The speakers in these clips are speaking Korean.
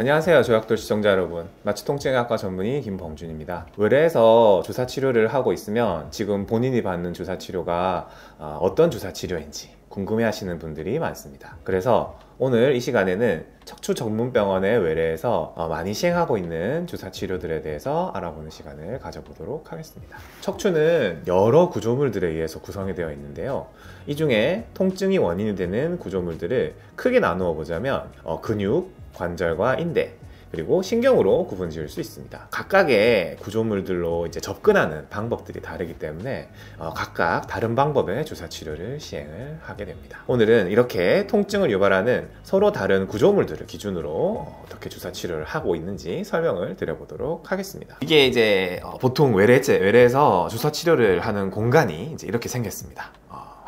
안녕하세요, 조약돌 시청자 여러분. 마취통증의학과 전문의 김범준입니다. 의뢰에서 주사치료를 하고 있으면 지금 본인이 받는 주사치료가 어떤 주사치료인지 궁금해 하시는 분들이 많습니다. 그래서 오늘 이 시간에는 척추 전문병원의 외래에서 많이 시행하고 있는 주사치료들에 대해서 알아보는 시간을 가져보도록 하겠습니다. 척추는 여러 구조물들에 의해서 구성이 되어 있는데요. 이 중에 통증이 원인이 되는 구조물들을 크게 나누어 보자면 근육, 관절과 인대, 그리고 신경으로 구분 지을 수 있습니다. 각각의 구조물들로 이제 접근하는 방법들이 다르기 때문에 각각 다른 방법의 주사치료를 시행을 하게 됩니다. 오늘은 이렇게 통증을 유발하는 서로 다른 구조물들을 기준으로 어떻게 주사치료를 하고 있는지 설명을 드려보도록 하겠습니다. 이게 이제 보통 외래에서 주사치료를 하는 공간이 이제 이렇게 생겼습니다.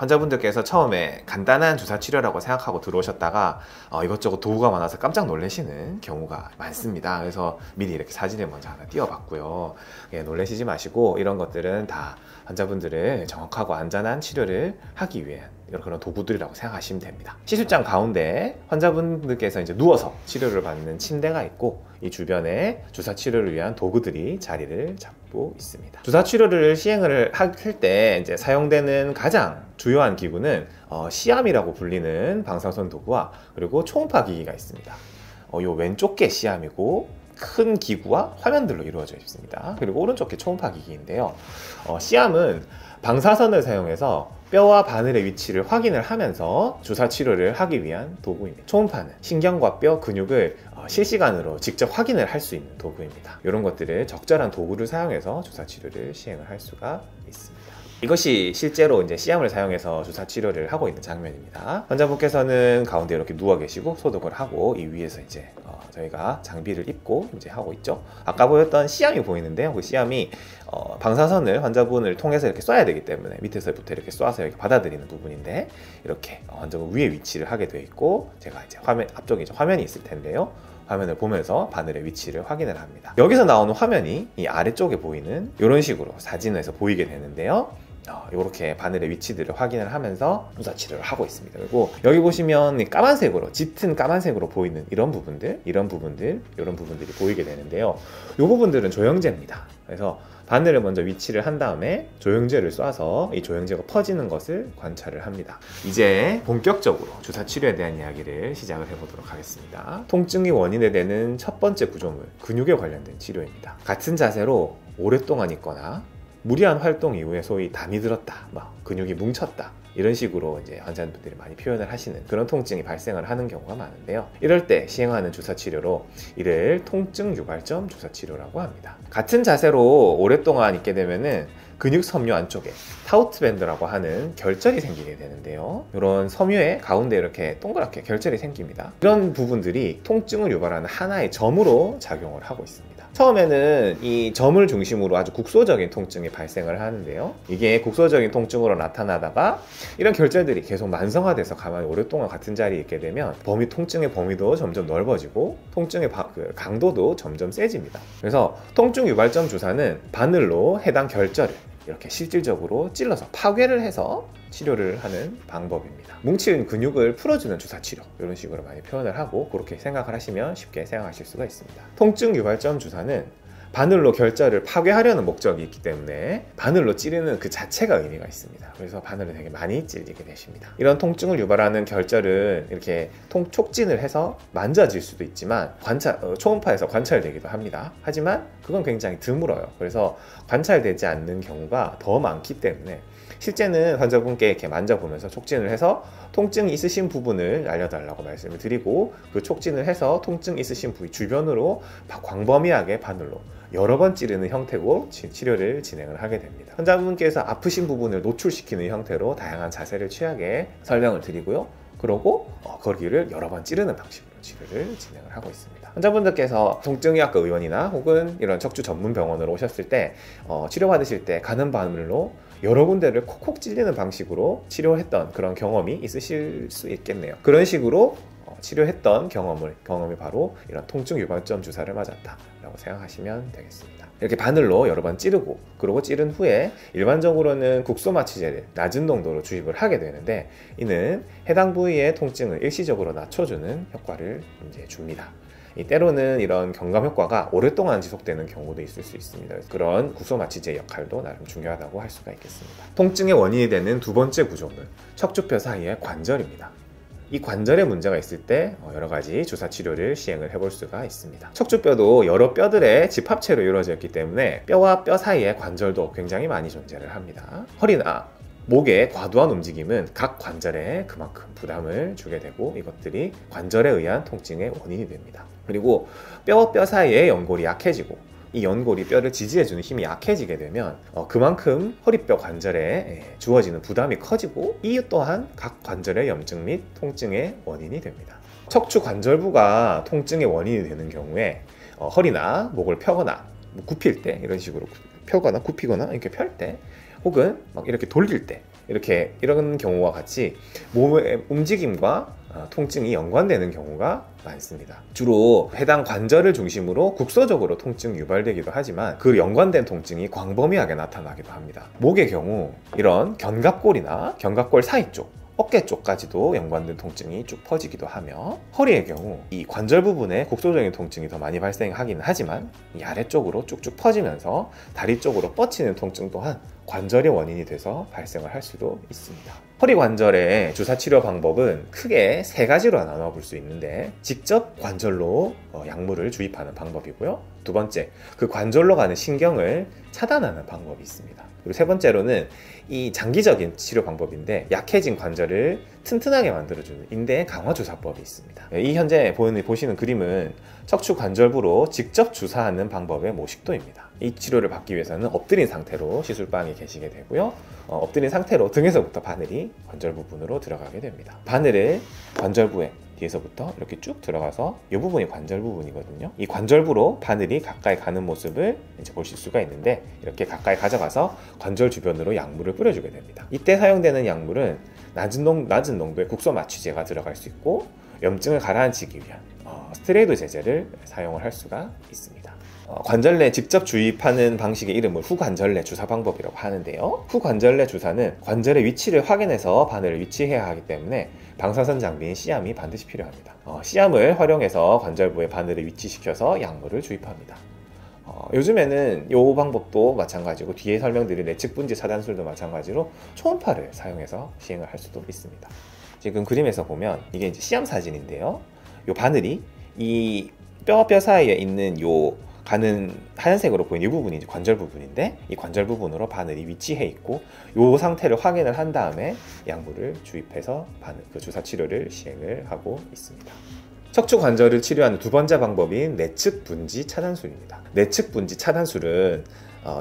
환자분들께서 처음에 간단한 주사치료라고 생각하고 들어오셨다가 이것저것 도구가 많아서 깜짝 놀라시는 경우가 많습니다. 그래서 미리 이렇게 사진을 먼저 하나 띄워봤고요. 놀라시지 마시고 이런 것들은 다 환자분들을 정확하고 안전한 치료를 하기 위한 그런 도구들이라고 생각하시면 됩니다. 시술장 가운데 환자분들께서 이제 누워서 치료를 받는 침대가 있고 이 주변에 주사치료를 위한 도구들이 자리를 잡고 있습니다. 주사치료를 시행을 할 때 이제 사용되는 가장 주요한 기구는 시암이라고 불리는 방사선 도구와 그리고 초음파 기기가 있습니다. 이 왼쪽 게 시암이고 큰 기구와 화면들로 이루어져 있습니다. 그리고 오른쪽 게 초음파 기기인데요. 시암은 방사선을 사용해서 뼈와 바늘의 위치를 확인을 하면서 주사치료를 하기 위한 도구입니다. 초음파는 신경과 뼈, 근육을 실시간으로 직접 확인을 할 수 있는 도구입니다. 이런 것들을 적절한 도구를 사용해서 주사치료를 시행을 할 수가 있습니다. 이것이 실제로 이제 시암을 사용해서 주사치료를 하고 있는 장면입니다. 환자분께서는 가운데 이렇게 누워 계시고 소독을 하고 이 위에서 이제 저희가 장비를 입고 이제 하고 있죠. 아까 보였던 시암이 보이는데요. 그 시암이 방사선을 환자분을 통해서 이렇게 쏴야 되기 때문에 밑에서부터 이렇게 쏴서 이렇게 받아들이는 부분인데 이렇게 환자분 위에 위치를 하게 되어 있고 제가 이제 앞쪽에 이제 화면이 있을 텐데요. 화면을 보면서 바늘의 위치를 확인을 합니다. 여기서 나오는 화면이 이 아래쪽에 보이는 이런 식으로 사진에서 보이게 되는데요. 이렇게 바늘의 위치들을 확인을 하면서 주사치료를 하고 있습니다. 그리고 여기 보시면 까만색으로 짙은 까만색으로 보이는 이런 부분들이 보이게 되는데요. 이 부분들은 조영제입니다. 그래서 바늘을 먼저 위치를 한 다음에 조영제를 쏴서 이 조영제가 퍼지는 것을 관찰을 합니다. 이제 본격적으로 주사치료에 대한 이야기를 시작을 해보도록 하겠습니다. 통증이 원인이 되는 첫 번째 구조물, 근육에 관련된 치료입니다. 같은 자세로 오랫동안 있거나 무리한 활동 이후에 소위 담이 들었다, 근육이 뭉쳤다 이런 식으로 이제 환자분들이 많이 표현을 하시는 그런 통증이 발생을 하는 경우가 많은데요. 이럴 때 시행하는 주사치료로 이를 통증 유발점 주사치료라고 합니다. 같은 자세로 오랫동안 있게 되면은 근육 섬유 안쪽에 타우트 밴드라고 하는 결절이 생기게 되는데요. 이런 섬유의 가운데 이렇게 동그랗게 결절이 생깁니다. 이런 부분들이 통증을 유발하는 하나의 점으로 작용을 하고 있습니다. 처음에는 이 점을 중심으로 아주 국소적인 통증이 발생을 하는데요. 이게 국소적인 통증으로 나타나다가 이런 결절들이 계속 만성화돼서 가만히 오랫동안 같은 자리에 있게 되면 통증의 범위도 점점 넓어지고 통증의 강도도 점점 세집니다. 그래서 통증 유발점 주사는 바늘로 해당 결절을 이렇게 실질적으로 찔러서 파괴를 해서 치료를 하는 방법입니다. 뭉친 근육을 풀어주는 주사치료 이런 식으로 많이 표현을 하고 그렇게 생각을 하시면 쉽게 생각하실 수가 있습니다. 통증 유발점 주사는 바늘로 결절을 파괴하려는 목적이 있기 때문에 바늘로 찌르는 그 자체가 의미가 있습니다. 그래서 바늘을 되게 많이 찔리게 되십니다. 이런 통증을 유발하는 결절은 이렇게 촉진을 해서 만져질 수도 있지만 초음파에서 관찰되기도 합니다. 하지만 그건 굉장히 드물어요. 그래서 관찰되지 않는 경우가 더 많기 때문에 실제는 환자분께 이렇게 만져보면서 촉진을 해서 통증이 있으신 부분을 알려달라고 말씀을 드리고 그 촉진을 해서 통증 있으신 부위 주변으로 광범위하게 바늘로 여러 번 찌르는 형태로 치료를 진행을 하게 됩니다. 환자분께서 아프신 부분을 노출시키는 형태로 다양한 자세를 취하게 설명을 드리고요. 그러고 거기를 여러 번 찌르는 방식으로 치료를 진행을 하고 있습니다. 환자분들께서 통증의학과 의원이나 혹은 이런 척추 전문 병원으로 오셨을 때 치료받으실 때 가는 바늘로 여러 군데를 콕콕 찔리는 방식으로 치료했던 그런 경험이 있으실 수 있겠네요. 그런 식으로 치료했던 경험이 바로 이런 통증 유발점 주사를 맞았다 라고 생각하시면 되겠습니다. 이렇게 바늘로 여러 번 찌르고 그리고 찌른 후에 일반적으로는 국소마취제를 낮은 농도로 주입을 하게 되는데 이는 해당 부위의 통증을 일시적으로 낮춰주는 효과를 이제 줍니다. 때로는 이런 경감 효과가 오랫동안 지속되는 경우도 있을 수 있습니다. 그래서 그런 국소 마취제 역할도 나름 중요하다고 할 수가 있겠습니다. 통증의 원인이 되는 두 번째 구조물, 척추뼈 사이의 관절입니다. 이 관절에 문제가 있을 때 여러 가지 주사 치료를 시행을 해볼 수가 있습니다. 척추뼈도 여러 뼈들의 집합체로 이루어져 있기 때문에 뼈와 뼈 사이의 관절도 굉장히 많이 존재를 합니다. 허리나 목의 과도한 움직임은 각 관절에 그만큼 부담을 주게 되고 이것들이 관절에 의한 통증의 원인이 됩니다. 그리고 뼈와 뼈 사이의 연골이 약해지고 이 연골이 뼈를 지지해주는 힘이 약해지게 되면 그만큼 허리뼈 관절에 주어지는 부담이 커지고 이 또한 각 관절의 염증 및 통증의 원인이 됩니다. 척추 관절부가 통증의 원인이 되는 경우에 허리나 목을 펴거나 굽힐 때 이런 식으로 펴거나 굽히거나 이렇게 펼 때 혹은 막 이렇게 돌릴 때 이런 경우와 같이 몸의 움직임과 통증이 연관되는 경우가 많습니다. 주로 해당 관절을 중심으로 국소적으로 통증이 유발되기도 하지만 그 연관된 통증이 광범위하게 나타나기도 합니다. 목의 경우 이런 견갑골이나 견갑골 사이 쪽, 어깨 쪽까지도 연관된 통증이 쭉 퍼지기도 하며 허리의 경우 이 관절 부분에 국소적인 통증이 더 많이 발생하기는 하지만 이 아래쪽으로 쭉쭉 퍼지면서 다리 쪽으로 뻗치는 통증 또한 관절의 원인이 돼서 발생을 할 수도 있습니다. 허리 관절의 주사 치료 방법은 크게 세 가지로 나눠 볼 수 있는데 직접 관절로 약물을 주입하는 방법이고요. 두 번째, 그 관절로 가는 신경을 차단하는 방법이 있습니다. 그리고 세 번째로는 이 장기적인 치료 방법인데 약해진 관절을 튼튼하게 만들어주는 인대 강화 주사법이 있습니다. 이 현재 보시는 그림은 척추 관절부로 직접 주사하는 방법의 모식도입니다. 이 치료를 받기 위해서는 엎드린 상태로 시술방에 계시게 되고요. 엎드린 상태로 등에서부터 바늘이 관절 부분으로 들어가게 됩니다. 바늘을 관절부에 뒤에서부터 이렇게 쭉 들어가서 이 부분이 관절 부분이거든요. 이 관절부로 바늘이 가까이 가는 모습을 이제 보실 수가 있는데 이렇게 가까이 가져가서 관절 주변으로 약물을 뿌려주게 됩니다. 이때 사용되는 약물은 낮은 농도의 국소 마취제가 들어갈 수 있고 염증을 가라앉히기 위한 스테로이드 제제를 사용을 할 수가 있습니다. 관절내 직접 주입하는 방식의 이름을 후관절내 주사 방법이라고 하는데요. 후관절내 주사는 관절의 위치를 확인해서 바늘을 위치해야 하기 때문에 방사선 장비인 C암이 반드시 필요합니다. C암을 활용해서 관절부에 바늘을 위치시켜서 약물을 주입합니다. 요즘에는 이 방법도 마찬가지고 뒤에 설명드린 내측 분지 차단술도 마찬가지로 초음파를 사용해서 시행을 할 수도 있습니다. 지금 그림에서 보면 이게 이제 C암 사진인데요. 이 바늘이 이 뼈와 뼈 사이에 있는 요 가는 하얀색으로 보이는 이 부분이 이제 관절 부분인데 이 관절 부분으로 바늘이 위치해 있고 이 상태를 확인을 한 다음에 약물을 주입해서 그 주사 치료를 시행을 하고 있습니다. 척추 관절을 치료하는 두 번째 방법인 내측 분지 차단술입니다. 내측 분지 차단술은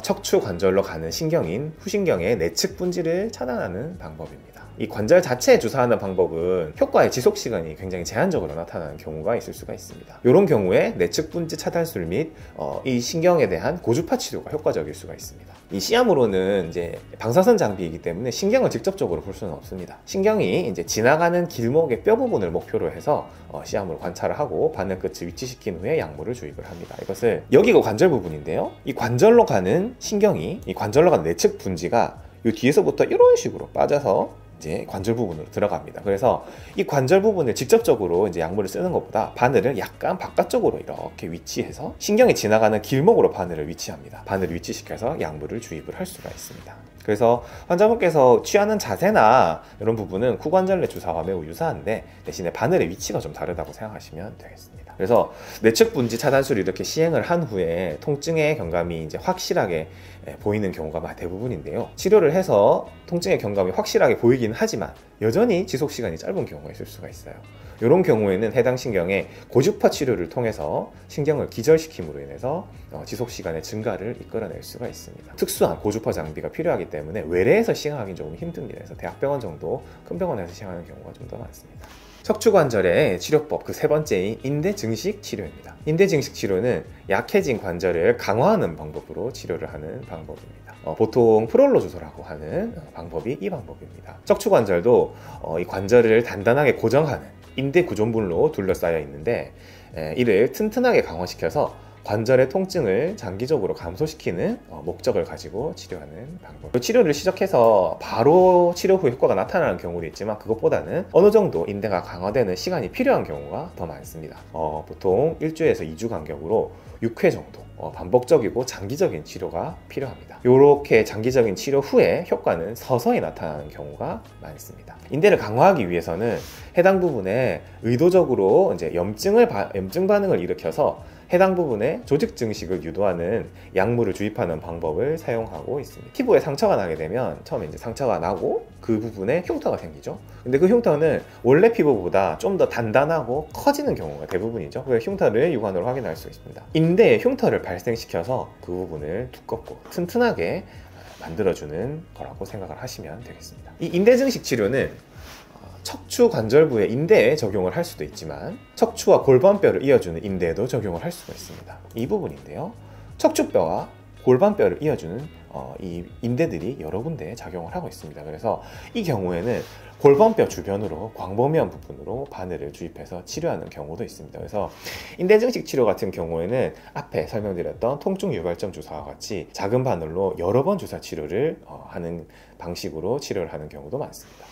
척추 관절로 가는 신경인 후신경의 내측 분지를 차단하는 방법입니다. 이 관절 자체에 주사하는 방법은 효과의 지속 시간이 굉장히 제한적으로 나타나는 경우가 있을 수가 있습니다. 이런 경우에 내측 분지 차단술 및 이 신경에 대한 고주파 치료가 효과적일 수가 있습니다. 이 C암으로는 이제 방사선 장비이기 때문에 신경을 직접적으로 볼 수는 없습니다. 신경이 이제 지나가는 길목의 뼈 부분을 목표로 해서 C암으로 관찰을 하고 바늘 끝을 위치시킨 후에 약물을 주입을 합니다. 이것을 여기가 관절 부분인데요. 이 관절로 가는 신경이 이 관절로 가는 내측 분지가 이 뒤에서부터 이런 식으로 빠져서 이제 관절 부분으로 들어갑니다. 그래서 이 관절 부분을 직접적으로 이제 약물을 쓰는 것보다 바늘을 약간 바깥쪽으로 이렇게 위치해서 신경이 지나가는 길목으로 바늘을 위치합니다. 바늘을 위치시켜서 약물을 주입을 할 수가 있습니다. 그래서 환자분께서 취하는 자세나 이런 부분은 후관절내 주사와 매우 유사한데 대신에 바늘의 위치가 좀 다르다고 생각하시면 되겠습니다. 그래서 내측 분지 차단술을 이렇게 시행을 한 후에 통증의 경감이 이제 확실하게 보이는 경우가 대부분인데요. 치료를 해서 통증의 경감이 확실하게 보이긴 하지만 여전히 지속 시간이 짧은 경우가 있을 수가 있어요. 이런 경우에는 해당 신경에 고주파 치료를 통해서 신경을 기절시킴으로 인해서 지속 시간의 증가를 이끌어낼 수가 있습니다. 특수한 고주파 장비가 필요하기 때문에 외래에서 시행하기는 조금 힘듭니다. 그래서 대학병원 정도 큰 병원에서 시행하는 경우가 좀 더 많습니다. 척추관절의 치료법 그 세 번째인 인대 증식 치료입니다. 인대 증식 치료는 약해진 관절을 강화하는 방법으로 치료를 하는 방법입니다. 보통 프롤로 주소라고 하는 방법이 이 방법입니다. 척추관절도 이 관절을 단단하게 고정하는 인대 구조물로 둘러싸여 있는데 이를 튼튼하게 강화시켜서 관절의 통증을 장기적으로 감소시키는 목적을 가지고 치료하는 방법. 치료를 시작해서 바로 치료 후 효과가 나타나는 경우도 있지만 그것보다는 어느 정도 인대가 강화되는 시간이 필요한 경우가 더 많습니다. 보통 1주에서 2주 간격으로 6회 정도 반복적이고 장기적인 치료가 필요합니다. 이렇게 장기적인 치료 후에 효과는 서서히 나타나는 경우가 많습니다. 인대를 강화하기 위해서는 해당 부분에 의도적으로 이제 염증 반응을 일으켜서 해당 부분에 조직 증식을 유도하는 약물을 주입하는 방법을 사용하고 있습니다. 피부에 상처가 나게 되면 처음에 이제 상처가 나고 그 부분에 흉터가 생기죠. 근데 그 흉터는 원래 피부보다 좀 더 단단하고 커지는 경우가 대부분이죠. 그 흉터를 육안으로 확인할 수 있습니다. 인대에 흉터를 발생시켜서 그 부분을 두껍고 튼튼하게 만들어주는 거라고 생각을 하시면 되겠습니다. 이 인대 증식 치료는 척추 관절부의 인대에 적용을 할 수도 있지만 척추와 골반뼈를 이어주는 인대에도 적용을 할 수가 있습니다. 이 부분인데요, 척추뼈와 골반뼈를 이어주는 이 인대들이 여러 군데에 작용을 하고 있습니다. 그래서 이 경우에는 골반뼈 주변으로 광범위한 부분으로 바늘을 주입해서 치료하는 경우도 있습니다. 그래서 인대 증식 치료 같은 경우에는 앞에 설명드렸던 통증 유발점 주사와 같이 작은 바늘로 여러 번 주사 치료를 하는 방식으로 치료를 하는 경우도 많습니다.